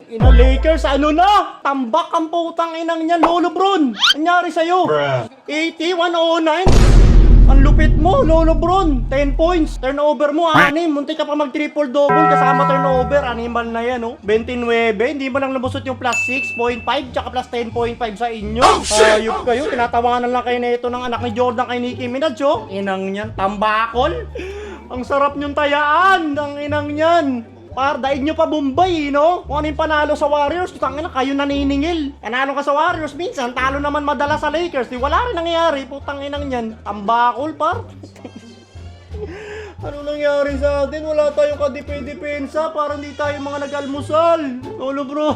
Ina Lakers, ano na? Tambak ang putang inang niya, Lolo Bron. Anyari sa'yo? 80, 109? Ang lupit mo, Lolo Bron. 10 points. Turnover mo, 6. Munti ka pa mag-triple-double kasama turnover. Animal na yan, oh. 29. Hindi mo lang nabusot yung plus 6.5 tsaka plus 10.5 sa inyo. Ayop kayo. Tinatawanan lang kayo na ito ng anak ni Jordan kay Nicki Minaj, oh. Inang niyan, tambakol. Ang sarap niyong tayaan. Ang inang niyan. Par, daig nyo pa Bombay, no? Kung ano yung panalo sa Warriors, tangina kayo naniningil. Panalo ka sa Warriors, minsan, talo naman madala sa Lakers. Di wala rin nangyayari, putang inang yan. Tambakol, par. Ano nangyari sa atin? Wala tayong kadepensa, parang di tayo mga nag-almusal. Lolo bro.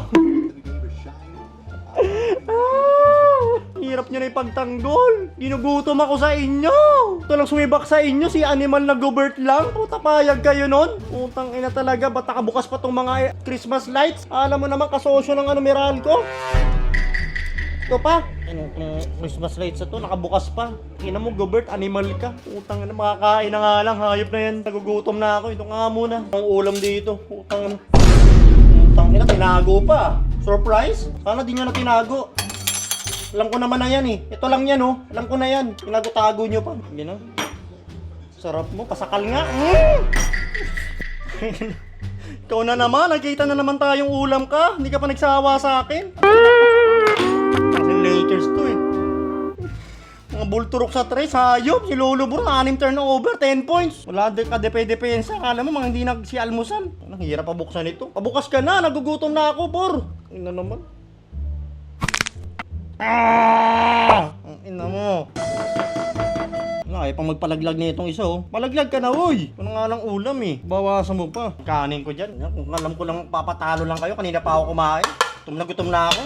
Hirap nyo na ipagtanggol. Ginugutom ako sa inyo. Ito lang sumibak sa inyo, si Animal na Gobert lang. Puta, payag kayo nun. Putang ina talaga, ba't nakabukas pa tong mga Christmas lights? Alam mo naman, kasosyo ng Meralco. Ito pa. Christmas lights na to, nakabukas pa. Ina mo, Gobert, animal ka. Putang ina, makakain na nga lang. Hayop na yan. Nagugutom na ako. Ito nga muna. Ang ulam dito. Putang ina. Putang ina, tinago pa. Surprise? Sana di nyo na tinago. Alam ko naman na yan eh. Ito lang yan oh. Alam ko na yan. Tinago-tago nyo pa. Gano'n. Sarap mo. Pasakal nga. Ikaw na naman. Nakita na naman tayong ulam ka. Hindi ka pa nagsawa sa akin. Kasi Lakers to eh. Mga bulturok sa tres. Hayop. Si Lolo Bro. 6 turnover. 10 points. Wala ka depensa. Akala mo mga hindi nagsialmusal. Ang hirap pabuksan ito. Pabukas ka na. Nagugutom na ako, por. Ina naman. Ang ina mo. Ay, pang magpalaglag na itong isa oh. Palaglag ka na, uy. Ano nga lang ulam eh. Bawasan mo pa. Kanin ko dyan. Kung alam ko lang papatalo lang kayo. Kanina pa ako kumain. Gutom na ako.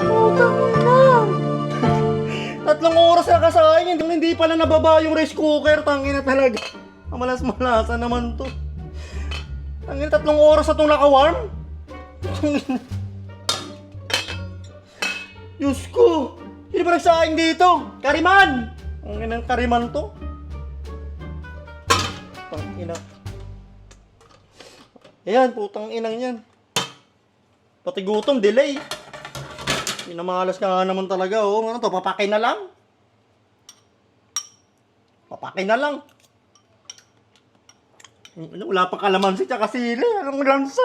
Putang ina. 3 oras na kasaing. Hindi pala nababa yung rice cooker. Tangina talaga. Malas-malasa naman to. Tangina, 3 oras na itong naka-warm. Tangina. Diyos ko. Hindi ba nagsaing dito? Kariman! Ang inang kariman to. Tangina. Ayan, putang inang yan. Pati gutom, delay. Pinamalas ka nga naman talaga, oh. Ano to, papakay na lang? Papakay na lang. Wala pang kalamansi tsaka sili. Anong lansa?